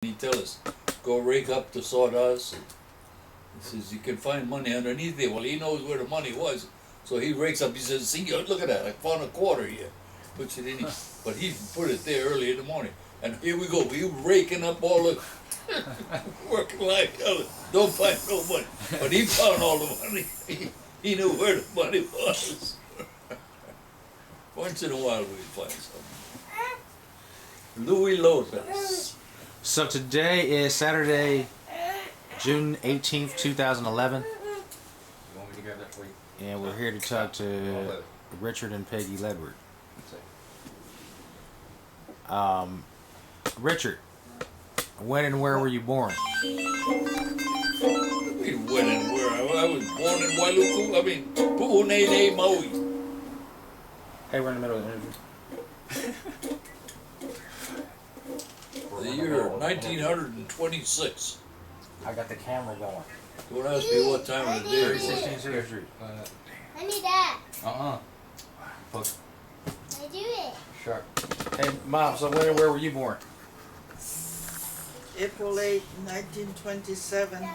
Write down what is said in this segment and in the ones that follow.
He tell us, go rake up the sawdust. He says you can find money underneath there. Well, he knows where the money was, so he rakes up. He says, "See, look at that! I found a quarter here." Puts it in, but he put it there early in the morning. And here we go. We raking up all the working like hell. Don't find no money, but he found all the money. He knew where the money was. Once in a while we find something. Louis Lopez. So today is Saturday, June 18th, 2011. You want me to grab that for you? And we're here to talk to Richard and Peggy Ledward. Richard, when and where were you born? We when and where? I was born in Wailuku. I mean, Pu'unene, Maui. Hey, we're in the middle of the interview. The year 1926. I got the camera going. Don't ask me what time of the day it was. 16th century. I need that. Fuck. I do it. Sharp. Hey, Mom, so when and where were you born? April 8, 1927, No.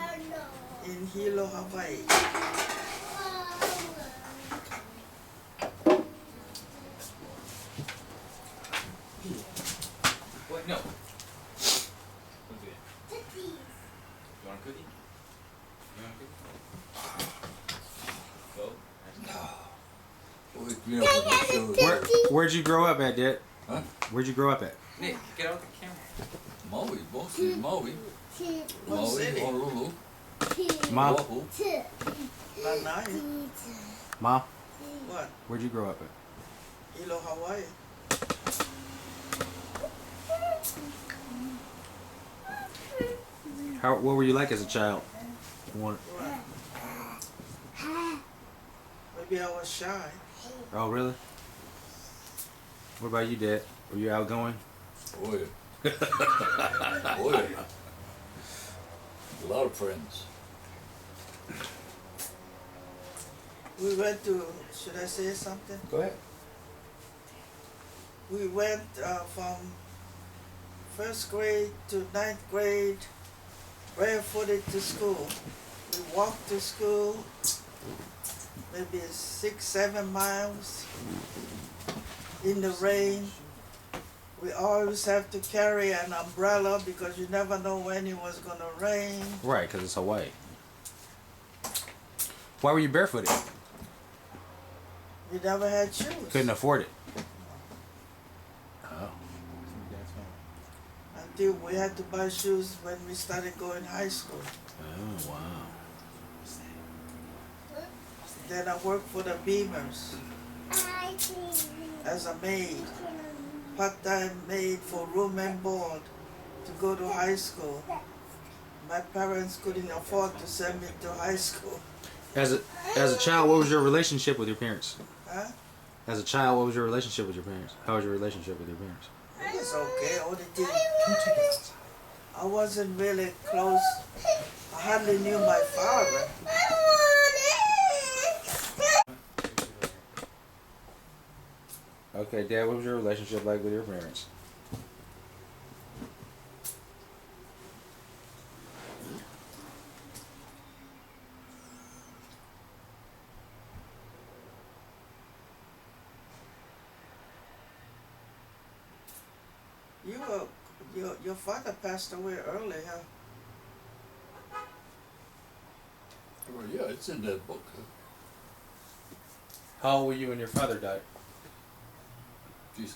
in Hilo, Hawaii. What? No. Cookies. You want a cookie? You want a cookie? Go. Wake me up when you show it. Where'd you grow up at, Dad? Huh? Where'd you grow up at? Nick, get out the camera. Maui, mostly Maui. Maui, City. Honolulu, Mom? Oahu. Lanai. Mom, What? where'd you grow up at? Hilo, Hawaii. What were you like as a child? What? Maybe I was shy. Oh, really? What about you, Dad? Were you outgoing? Oh yeah. Oh yeah. A lot of friends. We went to, should I say something? Go ahead. We went from first grade to ninth grade, barefooted to school. We walked to school, maybe 6-7 miles in the rain. We always have to carry an umbrella because you never know when it was going to rain. Right, because it's Hawaii. Why were you barefooted? We never had shoes. Couldn't afford it. Oh. Until we had to buy shoes when we started going high school. Oh, wow. Then I worked for the Beamers as a maid, part-time maid for room and board to go to high school. My parents couldn't afford to send me to high school. As a child, what was your relationship with your parents? Huh? As a child, what was your relationship with your parents? How was your relationship with your parents? It was okay. Only thing, I wasn't really close. I hardly knew my father. Okay, Dad, what was your relationship like with your parents? Your father passed away early, huh? Well, yeah, it's in that book. How old were you when your father died? Jeez,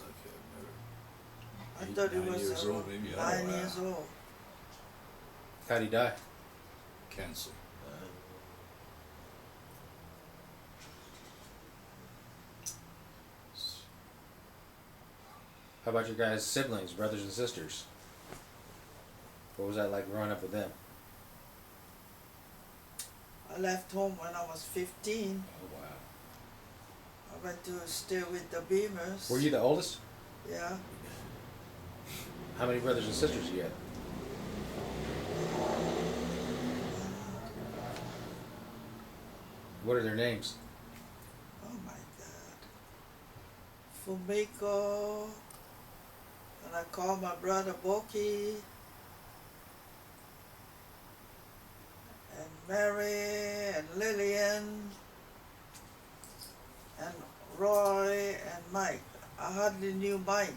I I can't thought he 9 was years old, maybe. I don't 9 know. years old. How'd he die? Cancer. How about your guys' siblings, brothers and sisters? What was that like growing up with them? I left home when I was 15. Oh, wow. I went to stay with the Beamers. Were you the oldest? Yeah. How many brothers and sisters you had? What are their names? Oh my God. Fumiko. And I called my brother Boki. Mary and Lillian and Roy and Mike. I hardly knew Mike.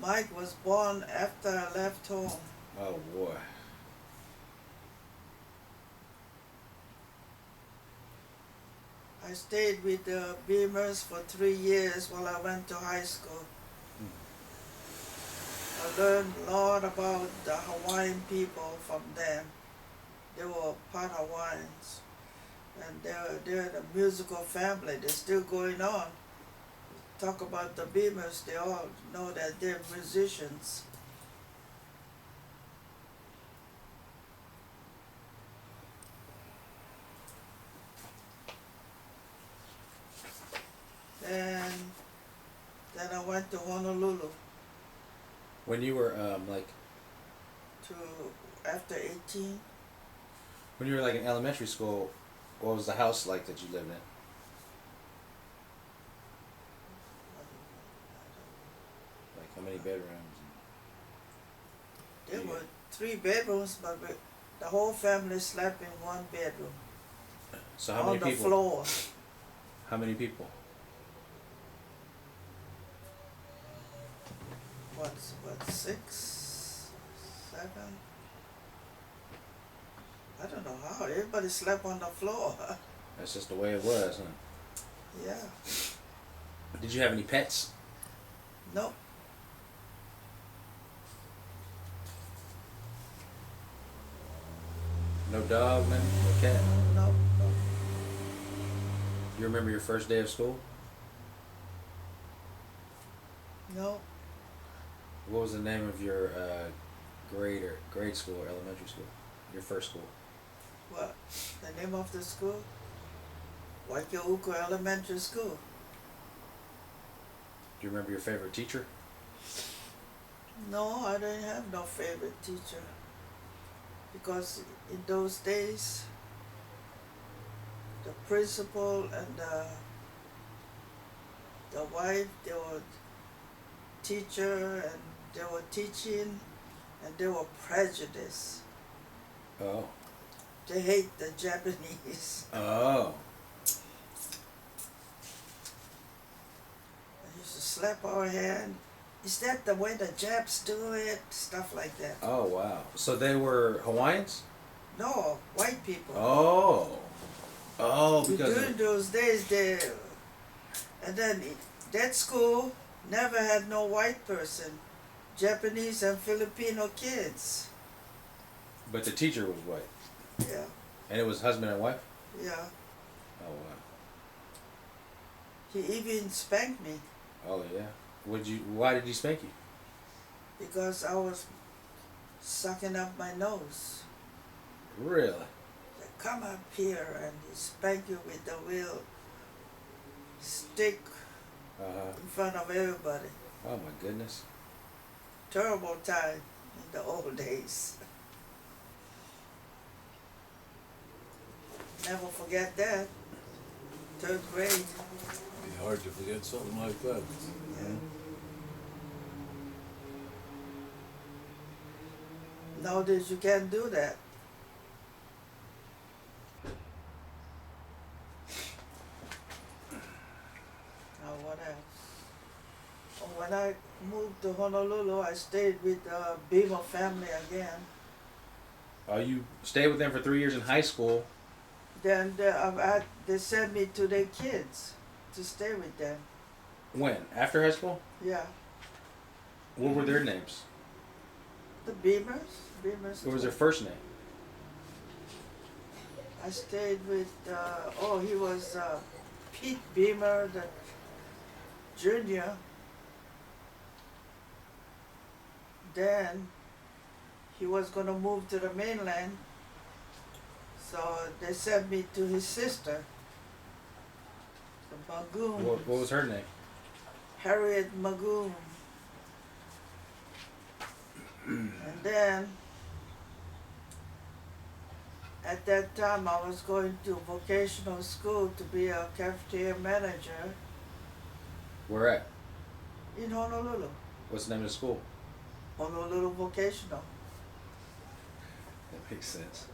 Mike was born after I left home. Oh boy. I stayed with the Beamers for 3 years while I went to high school. I learned a lot about the Hawaiian people from them. They were part Hawaiians. And they're the musical family. They're still going on. Talk about the Beamers, they all know that they're musicians. And then I went to Honolulu When you were like to after 18. when you were like in elementary school, what was the house like that you lived in? Like how many bedrooms? There Yeah. were 3 bedrooms, but the whole family slept in 1 bedroom So how on many the people? floor. How many people? What, 6, 7? I don't know how. Everybody slept on the floor. That's just the way it was, huh? Yeah. Did you have any pets? No. No dog, man? No cat? No. No. You remember your first day of school? No. What was the name of your grade school or elementary school? Your first school? What? The name of the school? Waikiuku Elementary School. Do you remember your favorite teacher? No, I didn't have no favorite teacher. Because in those days, the principal and the wife, they were teacher and they were teaching and they were prejudiced. Oh. They hate the Japanese. Oh. They used to slap our hand. Is that the way the Japs do it? Stuff like that. Oh, wow. So they were Hawaiians? No, white people. Oh. Oh, because During those days, and then that school never had no white person. Japanese and Filipino kids. but the teacher was white. Yeah, And it was husband and wife? yeah. Oh, wow. He even spanked me Oh, yeah. Why did he spank you? because I was sucking up my nose. Really? He said, come up here, and he spanked you with the wheel stick Uh-huh. in front of everybody. Oh, my goodness. Terrible time in the old days. Never forget that. 3rd grade. Be hard to forget something like that. Yeah. Nowadays you can't do that. Now what else? Oh, when I moved to Honolulu, I stayed with the Beamer family again. Oh, you stayed with them for 3 years in high school. Then they sent me to their kids to stay with them. When? After high school? Yeah, What were their names? the Beamers. Beamers. What was their first name? I stayed with, he was Pete Beamer, the junior. Then he was going to move to the mainland, so they sent me to his sister, the Magoon, What was her name? Harriet Magoon. And then, at that time, I was going to vocational school to be a cafeteria manager Where at? in Honolulu. What's the name of the school? Honolulu Vocational. Makes sense.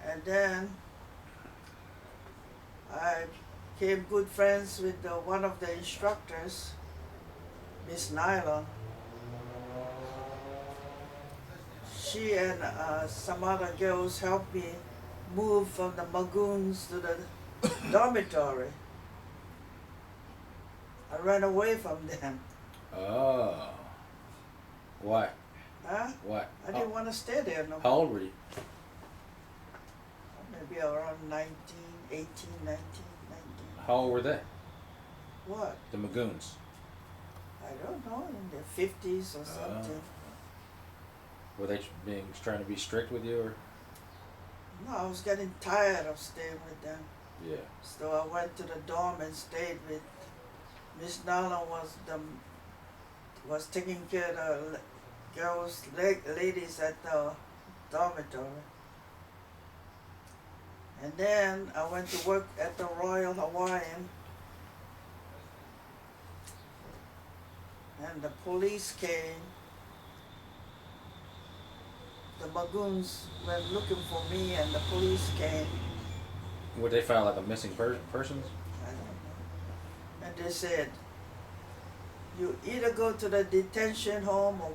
And then I became good friends with one of the instructors, Miss Nylon. She and some other girls helped me move from the Magoons to the dormitory. I ran away from them. Oh. Why? Huh? Why? I didn't want to stay there no How more. old were you? Maybe around 19, 18, 19, 19. How old were they? What? The Magoons. I don't know, in their 50s or something. Were they trying to be strict with you, or? No, I was getting tired of staying with them. Yeah. So I went to the dorm and stayed with Miss Nala was taking care of the girls, ladies at the dormitory. And then I went to work at the Royal Hawaiian. And the police came. The Magoons went looking for me and the police came. Would they file like a missing persons? I don't know. And they said, you either go to the detention home or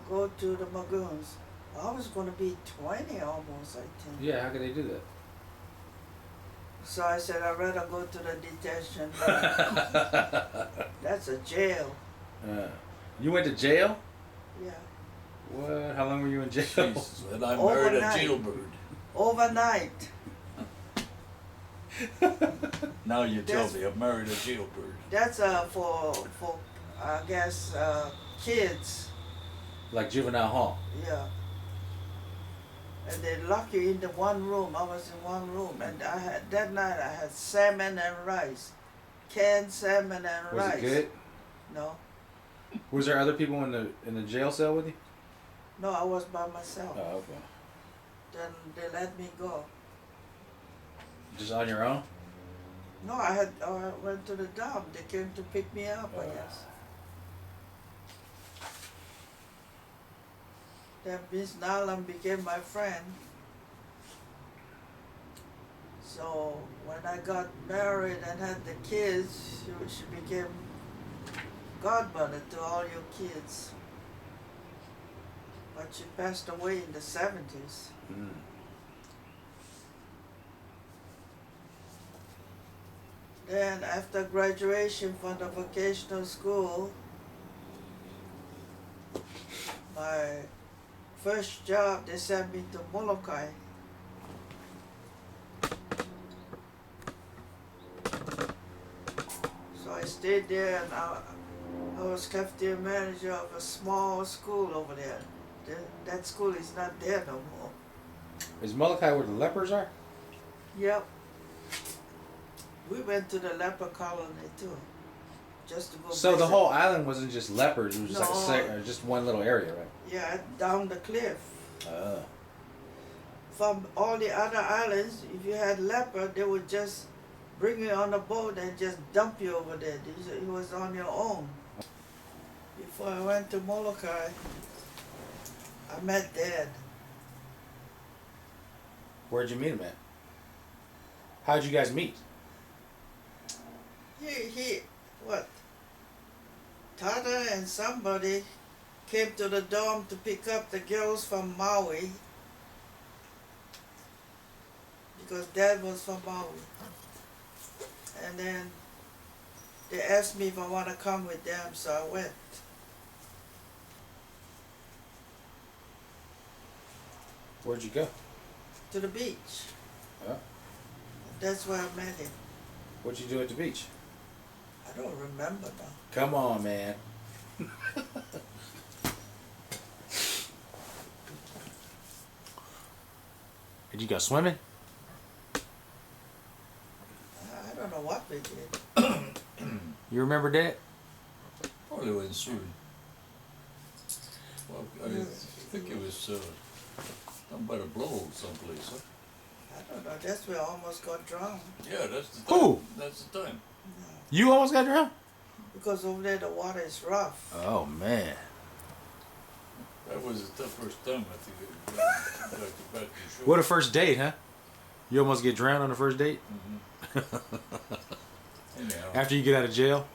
go to the Magoons. I was going to be 20 almost, I think. Yeah, how could they do that? So I said, I'd rather go to the detention. That's a jail. You went to jail? Yeah. What? How long were you in jail? Jesus, and I married a Overnight. jailbird. Overnight. Now you tell That's- me I married a jailbird. That's for I guess kids. Like juvenile hall. Yeah. And they lock you into one room. I was in one room, and that night I had salmon and rice, canned salmon and Was rice. it good? No, Was there other people in the jail cell with you? no, I was by myself. Oh, okay. Then they let me go. Just on your own? No, I went to the dorm. They came to pick me up, I guess. Then Miss Nalam became my friend. So when I got married and had the kids, she became godmother to all your kids. But she passed away in the 70s. Mm. Then after graduation from the vocational school, my first job, they sent me to Molokai. So I stayed there, and I was cafeteria manager of a small school over there. That school is not there no more. Is Molokai where the lepers are? Yep. We went to the leper colony too, just to go So the visit. whole island wasn't just lepers, it was just No. like just one little area, right? Yeah, down the cliff. Oh. From all the other islands, if you had leper, they would just bring you on a boat and just dump you over there. It was on your own. Before I went to Molokai, I met Dad. Where'd you meet him at? How'd you guys meet? What? Tata and somebody came to the dorm to pick up the girls from Maui, because Dad was from Maui. And then they asked me if I want to come with them, so I went. Where'd you go? To the beach. Oh. That's where I met him. What'd you do at the beach? I don't remember now. Come on, man. Did you go swimming? I don't know what we did. You remember that? Probably went swimming. Well, I think it was down by the blow someplace, huh? I don't know. That's where I almost got drowned. Yeah, that's the time. Who? That's the time. You almost got drowned? Because over there the water is rough. Oh, man. That was the first time I think I got you back to shore. What a first date, huh? You almost get drowned on the first date Anyhow, after you get out of jail.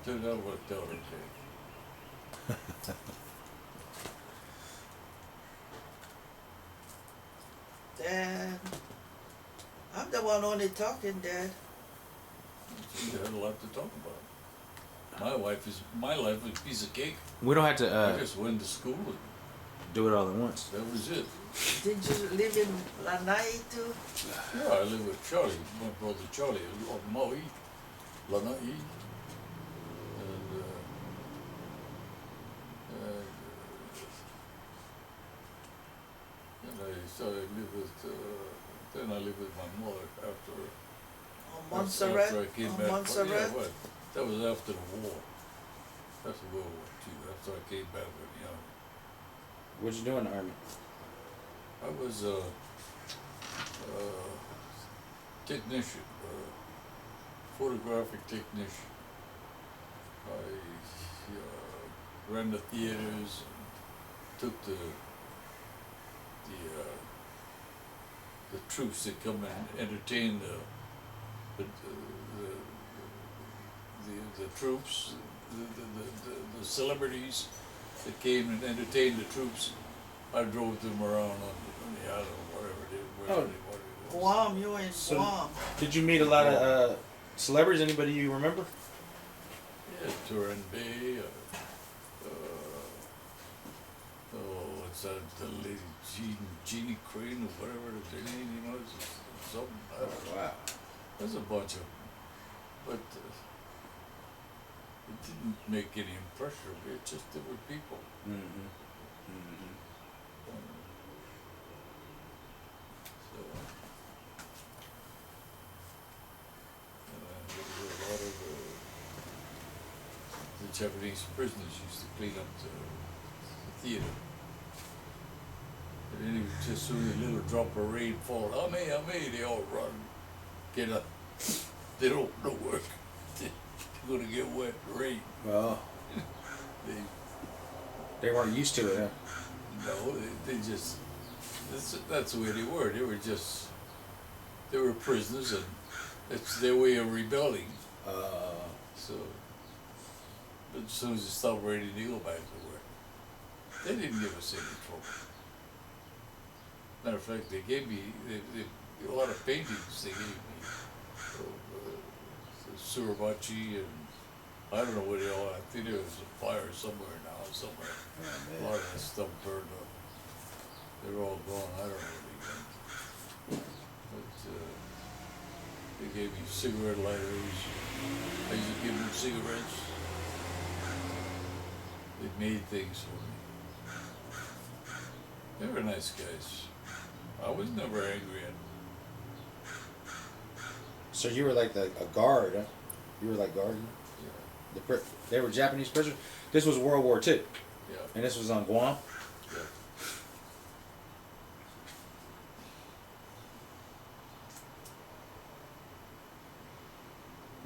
turned out worked out okay. Dad, I'm the one only talking, Dad. You had a lot to talk about. My life is a piece of cake. We don't have to I just went to school and do it all at once. that was it. Did you live in Lanai too? Yeah, I live with Charlie, my brother Charlie, on Maui, Lanai. And I live with, then I lived with my mother after On Montserrat? After I came On back. Montserrat? Yeah, what? That was after the war. After World War II. After I came back with the army. What'd you do in the army? I was a technician, photographic technician. I ran the theaters, and took the troops that come and entertain the troops, the celebrities that came and entertained the troops. I drove them around on the island or whatever it is. Wherever they wanted to go. Guam, you were in So- Guam. Did you meet a lot of celebrities? Anybody you remember? Yeah, Turin Bay. What's that? The lady Jeannie Crane or whatever her name was. Something. I don't know. Wow. There's a bunch of them, but it didn't make any impression. It just there were people. Mm-hmm. Mm-hmm. So, there were a lot of the Japanese prisoners used to clean up the theater. And then just soon as a little drop of rain fall, Ame, they all run, get up. They don't know work. They're gonna get wet, rain. Well, They they weren't used to it, huh? No, they just, that's the way they were. They were prisoners and it's their way of rebelling. So, but as soon as it stopped raining, they go back to work. They didn't give us any trouble. Matter of fact, they gave me a lot of paintings they gave me. Suribachi and I don't know what they all, I think there was a fire somewhere now, somewhere. A lot of that stuff burned up. They're all gone. I don't know what they did. But they gave me cigarette lighters. I used to give them cigarettes. They made things for me. They were nice guys. I was never angry at them. So you were like a guard, huh? You were like guarding? Yeah. They were Japanese prisoners? This was World War II, Yeah. and this was on Guam? Yeah.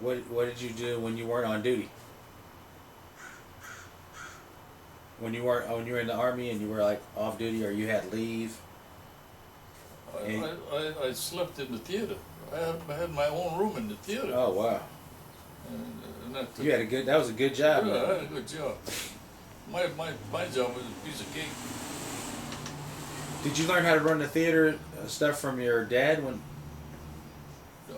What did you do when you weren't on duty? When you were in the army and you were like off duty or you had leave? I slept in the theater. I had my own room in the theater. Oh wow. And that took, That was a good job. yeah, I man. had a good job. My job was a piece of cake. Did you learn how to run the theater stuff from your dad when? So,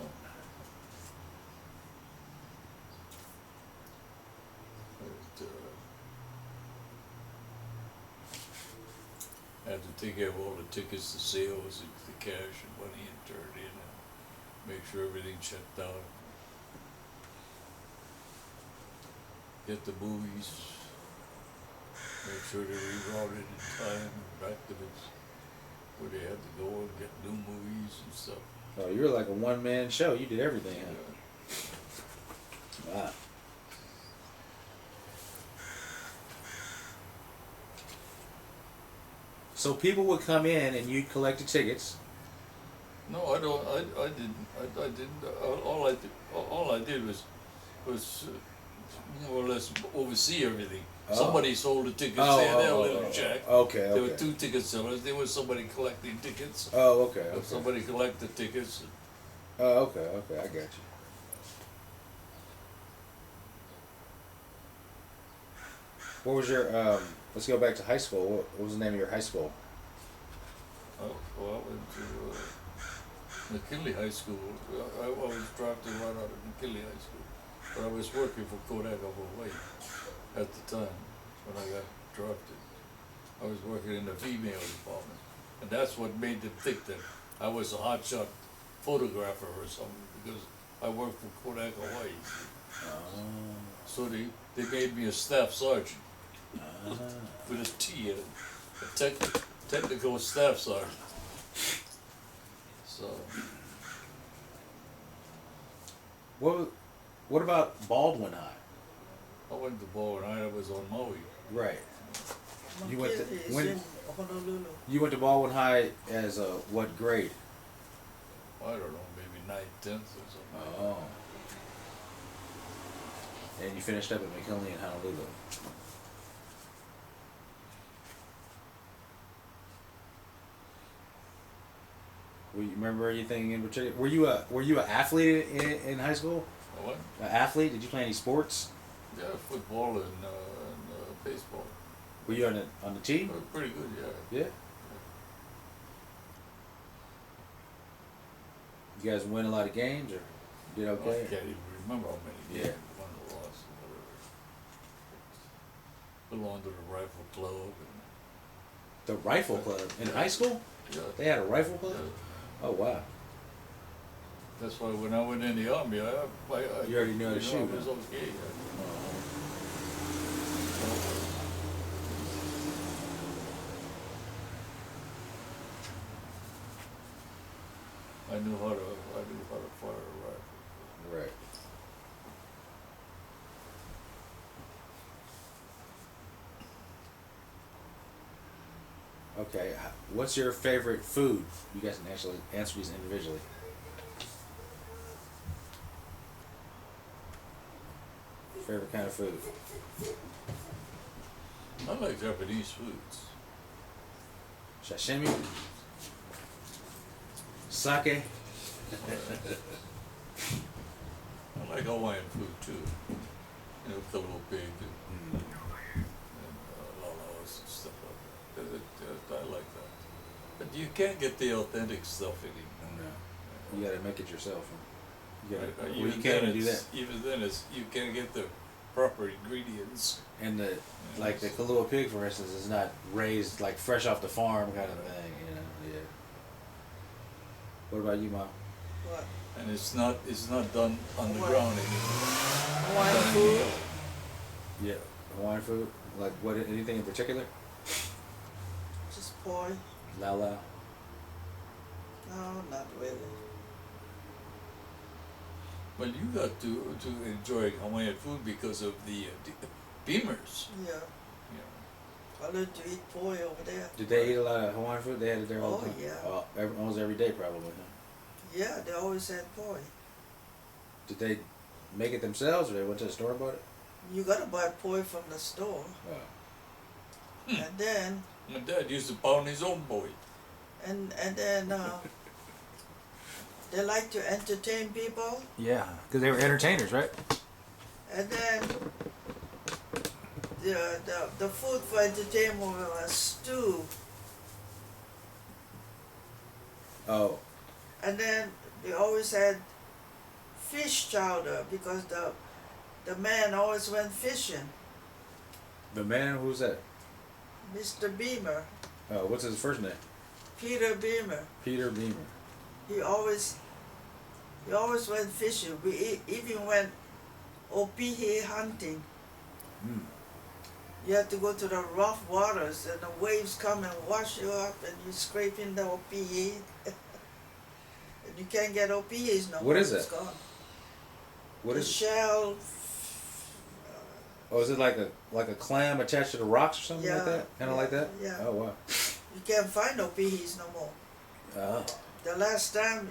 but, I had to take care of all the tickets, the sales, the cash and money and turn it in and make sure everything checked out. Get the movies, make sure they rerouted in time back to where they had to go and get new movies and stuff. Oh, you were like a one-man show. You did everything, huh? Wow. So people would come in and you'd collect the tickets. No, I don't. I didn't. I didn't. All I did was more or less oversee everything. Oh. Somebody sold the tickets Oh, there. They oh, live oh, in Jack. Okay, There were okay. 2 ticket sellers. There was somebody collecting tickets. Oh, okay, okay. Somebody collect the tickets. Oh, okay, okay. I got you. What was your let's go back to high school. What was the name of your high school? Oh, well, I went to McKinley High School. I was drafted right out of McKinley High School. But I was working for Kodak of Hawaii at the time when I got drafted. I was working in the female department. And that's what made them think that I was a hotshot photographer or something, because I worked for Kodak Hawaii. So they made me a staff sergeant with a T in it, a technical staff sergeant. So, What about Baldwin High? I went to Baldwin High. I was on Maui. Right. My You went kid to- is when- in Honolulu. You went to Baldwin High as what grade? I don't know, maybe 9th, 10th or something. Oh. And you finished up at McKinley in Honolulu. Will you remember anything in particular? Were you an athlete in high school? What? An athlete? Did you play any sports? Yeah, football and baseball. Were you on the team? Pretty good, yeah. Yeah. You guys win a lot of games, or did I okay? can't even remember how many Yeah. games we won or lost or whatever. Belonged to the rifle club. The rifle club in high school? And, yeah, They had a rifle club. yeah. Oh wow. That's why when I went in the army, I You already knew how to shoot, I was huh? okay. I knew how to fire a rifle. Right. Okay. What's your favorite food? You guys can actually answer these individually. Favorite kind of food? I like Japanese foods. Sashimi? Sake? I like Hawaiian food too. You know, Kalo pig and lalas and stuff like that. I like that. But you can't get the authentic stuff anymore. No. You gotta make it yourself. Huh? You gotta, well, Even you can't then do that. Even then, you can't get the proper ingredients. And like the Kahlua pig, for instance, is not raised like fresh off the farm kind of thing. You know. Yeah. What about you, Mom? What? And it's not done on the What? ground anymore. Hawaiian Done in the food? oven. Yeah. Hawaiian food? Like what? Anything in particular? Just poi? Lala. No, not really. But you got to enjoy Hawaiian food because of the Beamers. Yeah. You I learned to eat poi over there. Did they eat a lot of Hawaiian food? They had it there all the Oh, time? yeah. Almost every day, probably. Huh? Yeah, they always had poi. Did they make it themselves, or they went to the store and bought it? You gotta buy poi from the store. Oh. And then, My dad used to pound his own boy. and then, they like to entertain people. Yeah, because they were entertainers, right? And then, the food for entertainment was stew. Oh. And then they always had fish chowder because the man always went fishing. The man, who's that? Mr. Beamer, Oh, what's his first name? Peter Beamer. Peter Beamer. He always went fishing. We even went opihi hunting. Mm. You have to go to the rough waters and the waves come and wash you up and you scrape in the opihi. And you can't get opihis no more. What is It's that? gone. What the is? shell. Oh, is it like a clam attached to the rocks or something like Yeah, that? Kind of yeah, like that? yeah. Oh wow. You can't find opihis no more. Oh. The last time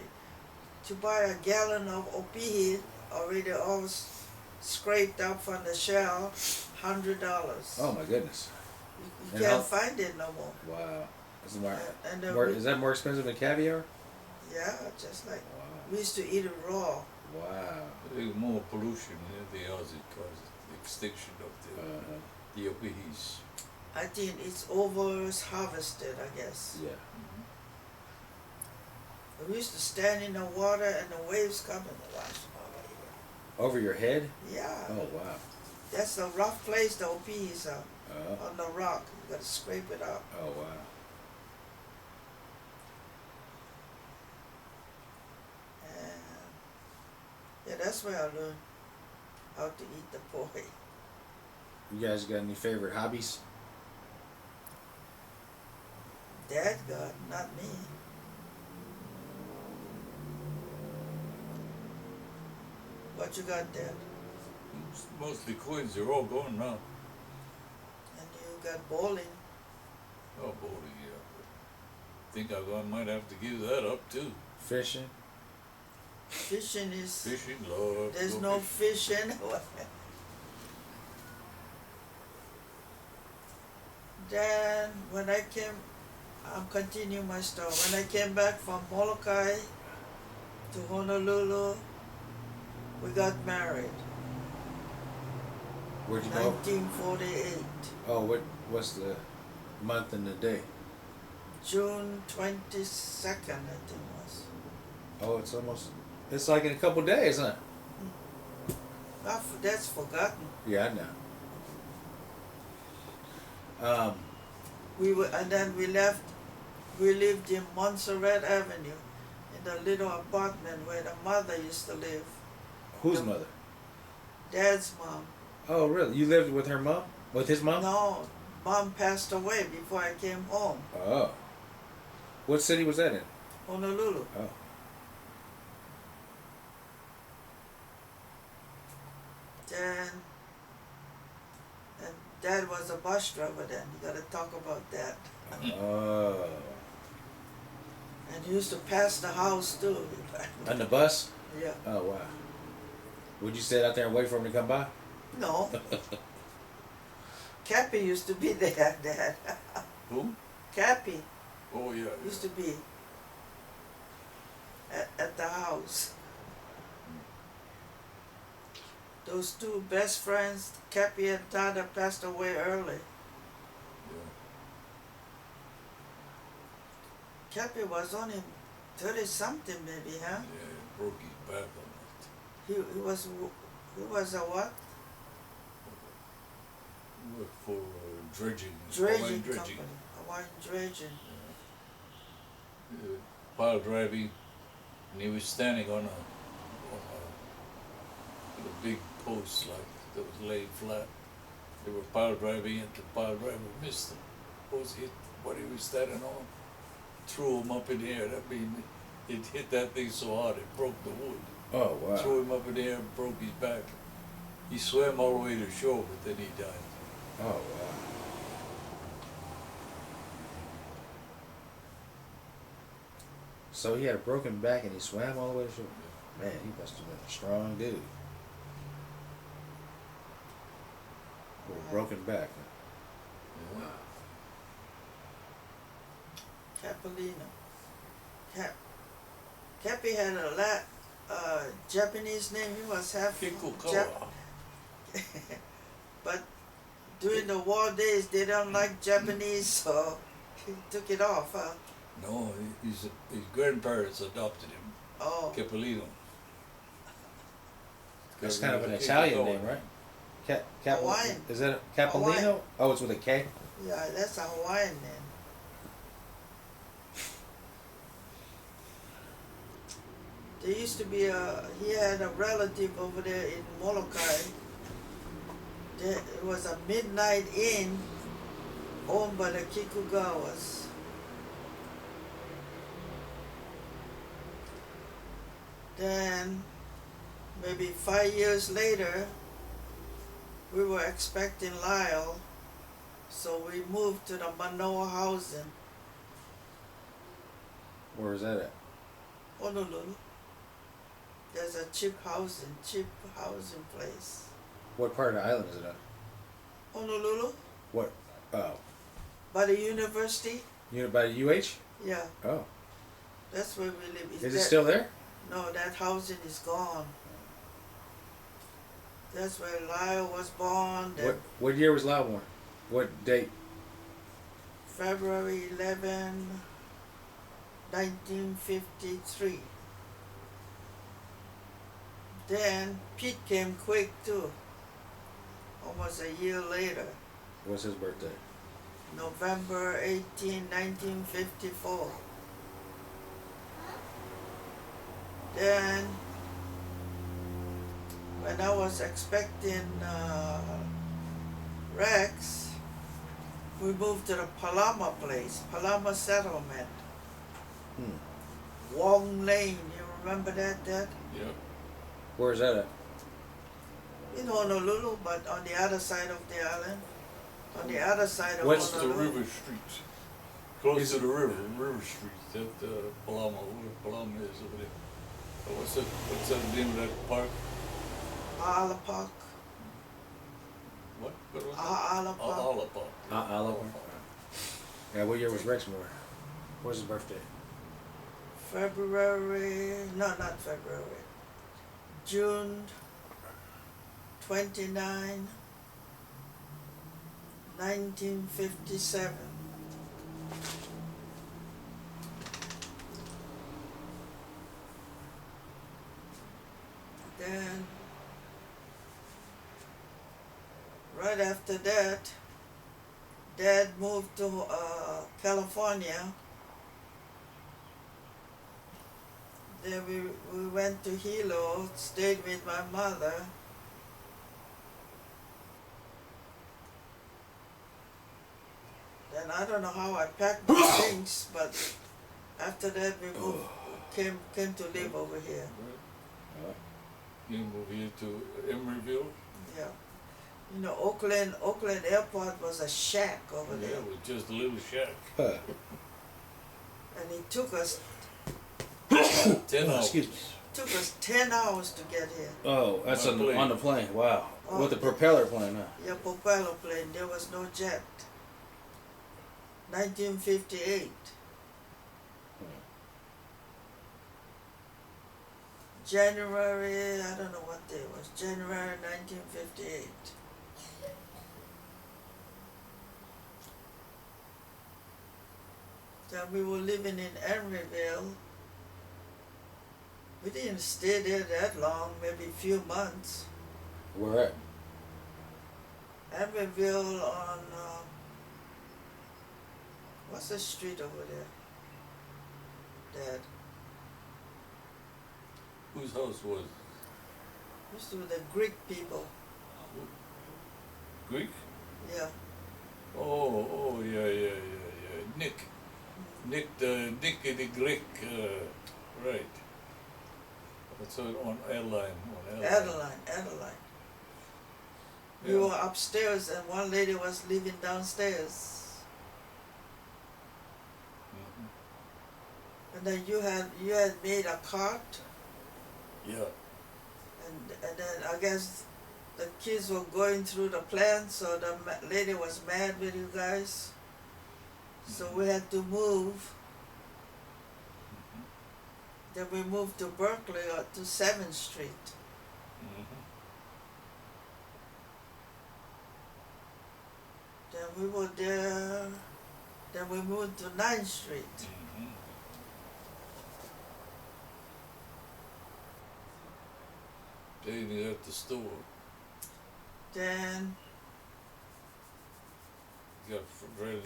to buy a gallon of opihi already almost scraped up from the shell, $100. Oh my goodness. You And can't how- find it no more. Wow. Is, it more, And then more, we- is that more expensive than caviar? Yeah, just like Wow. we used to eat it raw. Wow. There's more pollution in the Aussie cause the extinction of Uh, the bees. I think it's over harvested, I guess. yeah. We used to stand in the water and the waves come and wash over Over your head? here. Yeah, Oh wow. that's a rough place. The OPs are Oh. on the rock. You gotta scrape it up. Oh wow. And yeah, that's where I learned how to eat the poi. You guys got any favorite hobbies? Dad got, not me. What you got, Dad? It's mostly coins, they're all gone now. And you got bowling. Oh, bowling, yeah. Think I might have to give that up too. Fishing? Fishing is. Fishing, love. There's go no fishing. fish anywhere. Then when I came, I'm continuing my story. When I came back from Molokai to Honolulu, we got married. Where'd you go? 1948, Oh, what's the month and the day? June 22nd, I think it was. Oh, it's like in a couple days, huh? That's forgotten. Yeah, I know. And then we left. We lived in Montserrat Avenue, in the little apartment where the mother used to live. Whose The- mother? Dad's mom. Oh, really? You lived with her mom? With his mom? No, mom passed away before I came home. Oh. What city was that in? Honolulu. Oh. Then, and Dad was a bus driver then. You gotta talk about that. Oh. And he used to pass the house too. On the bus? Yeah. Oh, wow. Would you sit out there and wait for him to come by? No. Cappy used to be there, Dad. Who? Cappy Oh, yeah. used to be at the house. Those two best friends, Cappy and Tada, passed away early. Yeah. Cappy was only 30 something maybe, huh? Yeah, he broke his back on He was a what? it. Worked for dredging. Dredging Hawaiian company. Hawaiian dredging. Pile driving, and he was standing on a big post like that was laid flat. They were pile driving, and the pile driver missed him. Post hit what he was standing on, threw him up in the air. That mean it hit that thing so hard it broke the wood. Oh, wow. Threw him up in the air and broke his back. He swam all the way to shore, but then he died. Oh, wow. So he had a broken back and he swam all the way to shore? Man, he must have been a strong dude. With a broken back. Yeah. Capolino. Cappy had a Japanese name. He was half Kikukawa. But during the war days, they don't like Japanese, so he took it off, huh? No, his grandparents adopted him, Oh, Capolino. That's kind of an Italian name, right? Hawaiian. Is that a Capolino? Hawaiian. Oh, it's with a K? yeah, that's a Hawaiian name. There used to be he had a relative over there in Molokai. It was a midnight inn owned by the Kikugawas. Then, maybe 5 years later, we were expecting Lyle, so we moved to the Manoa housing, Where is that at? Honolulu. There's a cheap housing place. What part of the island is it on? Honolulu, What? Oh, by the university. by the UH? Yeah, Oh, that's where we live. is it that- still there? No, that housing is gone. That's where Lyle was born. What year was Lyle born? What date? February 11, 1953. Then Pete came quick too, almost a year later, What's his birthday? November 18, 1954. Then, when I was expecting Rex, we moved to the Palama place, Palama settlement. Wong Lane, you remember that, Dad? Yeah. Where's that at? In Honolulu, but on the other side of the island. On the other side of What's The Honolulu. River Street. Close to the river, River Street, that Palama, where Palama is over there. What's that name of that park? Ala Park. What was that? Ala Park. Ala Park. Ala Park. Yeah, what year was Rex born? What's his birthday? Not February. June 29, 1957. Then, right after that, Dad moved to California. Then we went to Hilo, stayed with my mother. Then I don't know how I packed my things, but after that we moved, came to live over here. You move here to Emeryville? Yeah. You know, Oakland Airport was a shack over Yeah, there. it was just a little shack. Huh. And it took us 10 hours. Excuse me. 10 hours to get here. Oh, that's My on plane. the plane. Wow. Oh. With the propeller plane, huh? Yeah, propeller plane, there was no jet. 1958. January, I don't know what day it was, January 1958. Then we were living in Emeryville. We didn't stay there that long, maybe a few months. Where at? Emeryville on, what's the street over there? Dad, Whose house was it? used to be the Greek people, Greek? yeah. Oh, yeah. Nick the Greek, right. That's on Adeline. Adeline. We Yeah. were upstairs and one lady was living downstairs. Mhm. And then you had made a cart, Yeah. and then I guess the kids were going through the plant, so the lady was mad with you guys. So we had to move. Then we moved to Berkeley or to 7th Street. Mhm. Then we were there. Then we moved to 9th Street. Mhm. David at the store. Then Got ready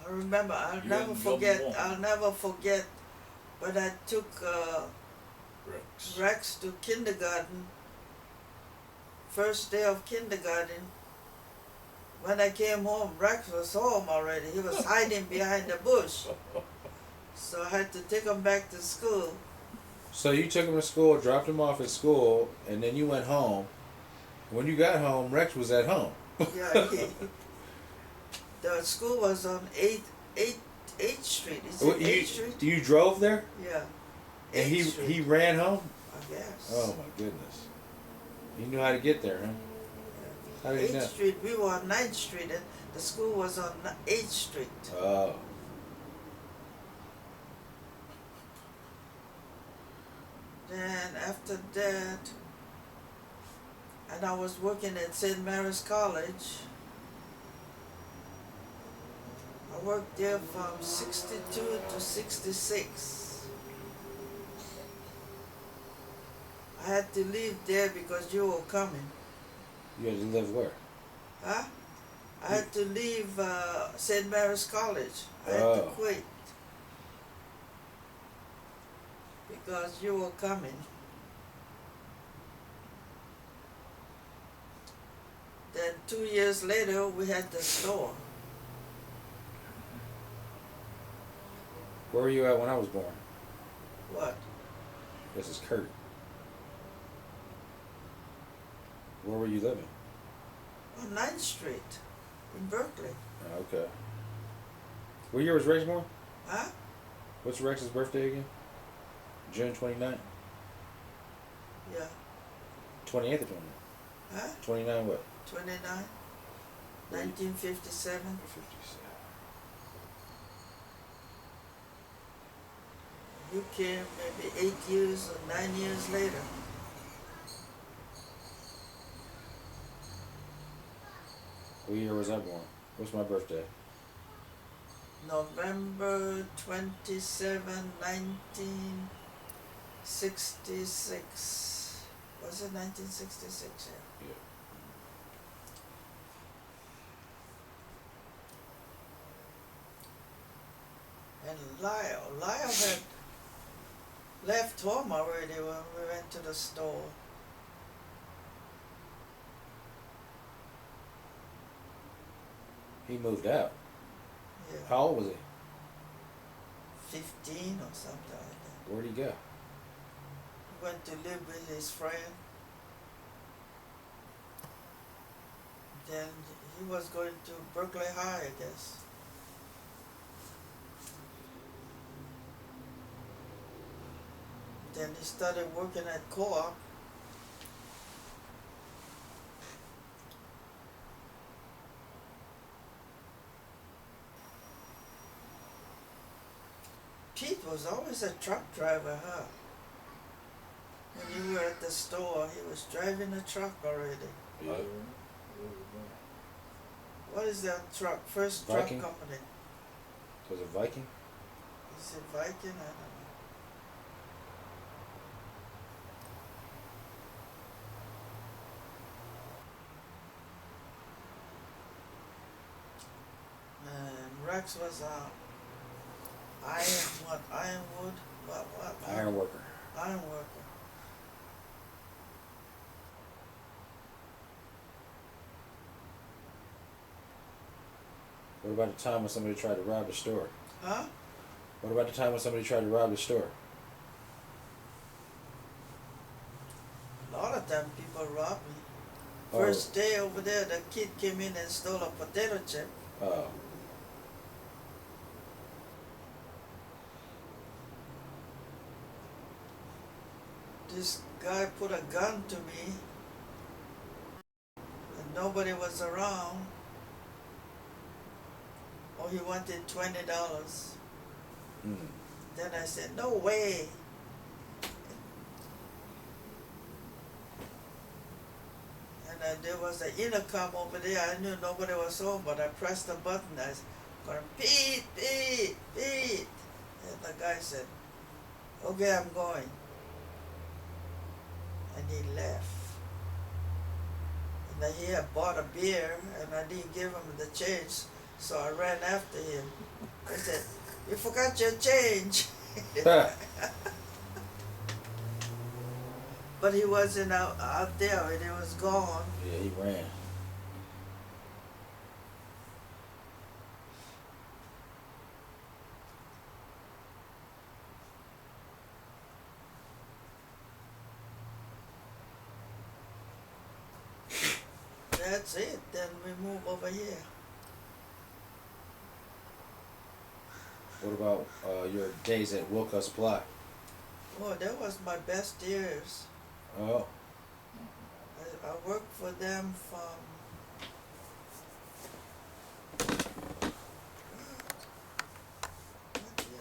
I remember, I'll You never hadn't forget, done one. I'll never forget when I took Rex. Rex to kindergarten, first day of kindergarten. When I came home, Rex was home already. He was hiding behind the bush. So I had to take him back to school. So you took him to school, dropped him off at school, and then you went home. When you got home, Rex was at home. Yeah, the school was on 8th Street. Is it 8th Street? You drove there, Yeah. and 8th Street, he ran home. I guess. Oh my goodness! You knew how to get there, huh? How did you 8th know? Street, we were on 9th Street and the school was on 8th Street. Oh. Then after that, and I was working at St. Mary's College. I worked there from 62 to 66. I had to leave there because you were coming. You had to live where? Huh? I had to leave St. Mary's College. I had to Oh. quit. Because you were coming. Then 2 years later, we had the store. Where were you at when I was born? What? This is Kurt. Where were you living? On 9th Street in Berkeley. Oh, okay. What year was Rex born? Huh? What's Rex's birthday again? June 29th? Yeah. 28th or 29th? Huh? 29 what? 29? 1957. 57. You came maybe 8 years or 9 years later. What year was I born? What's my birthday? November 27, 1966. Was it 1966? Yeah. Yeah. And Lyle had left home already when we went to the store. He moved out. Yeah, How old was he? 15 or something like that. Where'd he go? He went to live with his friend. Then he was going to Berkeley High, I guess. Then he started working at Co-op. Pete was always a truck driver, huh? When you were at the store, he was driving a truck already. Yeah. What is that truck? First Viking? truck company. Was it Viking? Is it Viking? I don't know. And Rex was Ironwood, what? Iron worker. Iron worker. What about the time when somebody tried to rob the store? Huh? What about the time when somebody tried to rob the store? A lot of time people robbed me. Oh. First day over there, the kid came in and stole a potato chip. Oh. This guy put a gun to me and nobody was around. Oh, he wanted $20. Mm. Then I said, no way. And there was an intercom over there. I knew nobody was home, but I pressed the button. I was going, Pete, Pete, Pete. And the guy said, okay, I'm going. And he left. And then he had bought a beer, and I didn't give him the change, so I ran after him. I said, you forgot your change. But he wasn't out there, and he was gone. Yeah, he ran. That's it. Then we move over here. What about your days at Wilco Supply? Oh, that was my best years. Oh. I worked for them from what year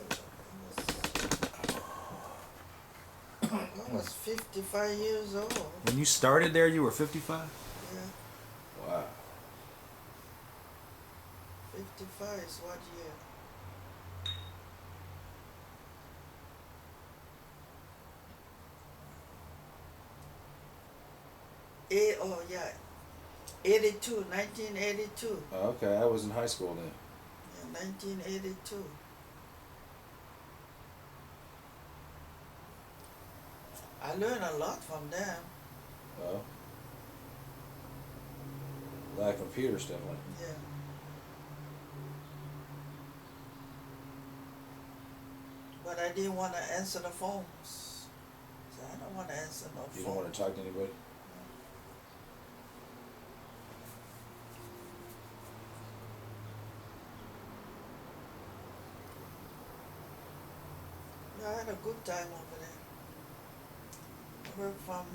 I was 55 years old. When you started there, you were 55? Yeah, Wow. 55 is what year? Oh yeah, 82, 1982. Oh, okay, I was in high school then. Yeah, 1982. I learned a lot from them. Oh. A lot of computer stuff like Yeah. But I didn't want to answer the phones. So I don't want to answer no you phone. don't want to talk to anybody? Yeah, I had a good time over there. I worked from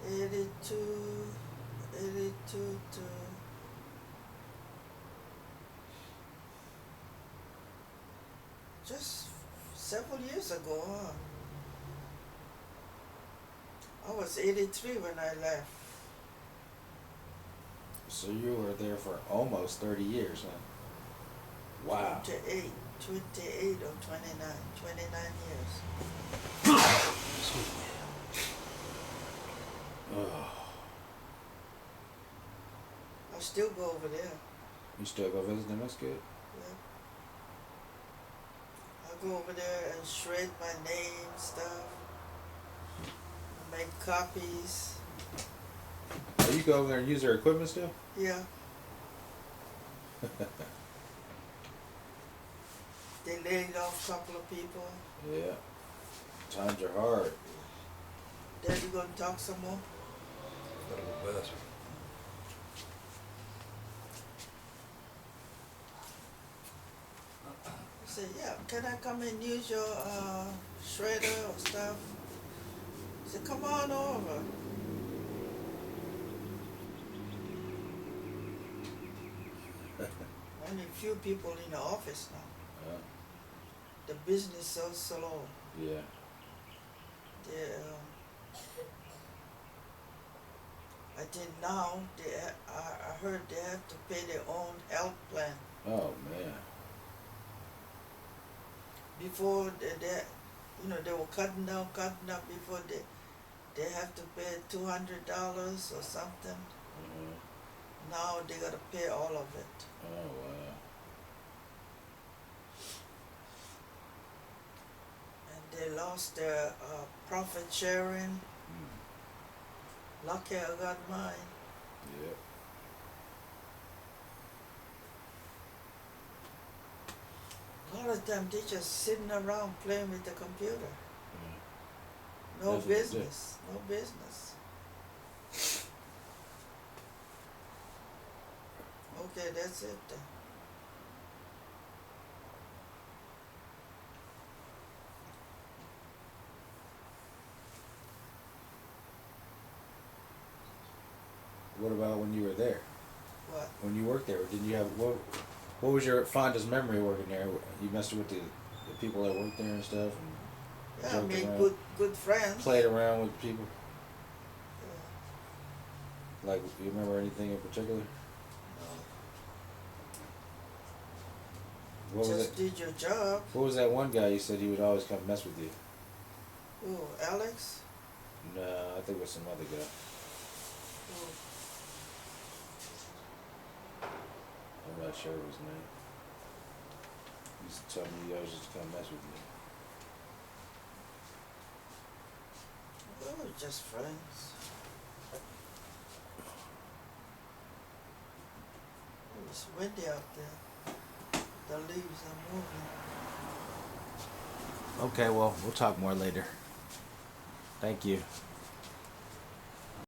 82, 82 to just several years ago, huh? I was 83 when I left. So you were there for almost 30 years, huh? Wow. 28 or 29 years. Oh. I still go over there. You still go visit them? That's good. Yeah. I go over there and shred my name stuff. Make copies. Oh, you go over there and use their equipment still? Yeah. They laid off a couple of people. Yeah. Times are hard. Daddy gonna talk some more? Gotta go faster. I said, yeah, can I come and use your shredder or stuff? I said, come on over. Only a few people in the office now. The business so slow. Yeah. They, I think now I heard they have to pay their own health plan. Oh, man. Before they were cutting down before they have to pay $200 or something. Mhm. Now they gotta pay all of it. Oh, wow. And they lost their profit sharing. Mm. Lucky I got mine. Yep. A lot of time they just sitting around playing with the computer. Mm. No That's what they do. business. No business. Okay, that's it then. What about when you were there? What? When you worked there, didn't you have what was your fondest memory working there? You messed with the people that worked there and stuff, and Yeah, I joked made around, good friends. played around with people. Yeah, Like, you remember anything in particular? no. What was Just it? did your job. What was that one guy you said he would always come mess with you? Oh, Alex? No, I think it was some other guy. Oh, I'm not sure of his name. He used to tell me he always used to come mess with me. we were just friends. It was windy out there. The leaves are moving. Okay, well, we'll talk more later. Thank you.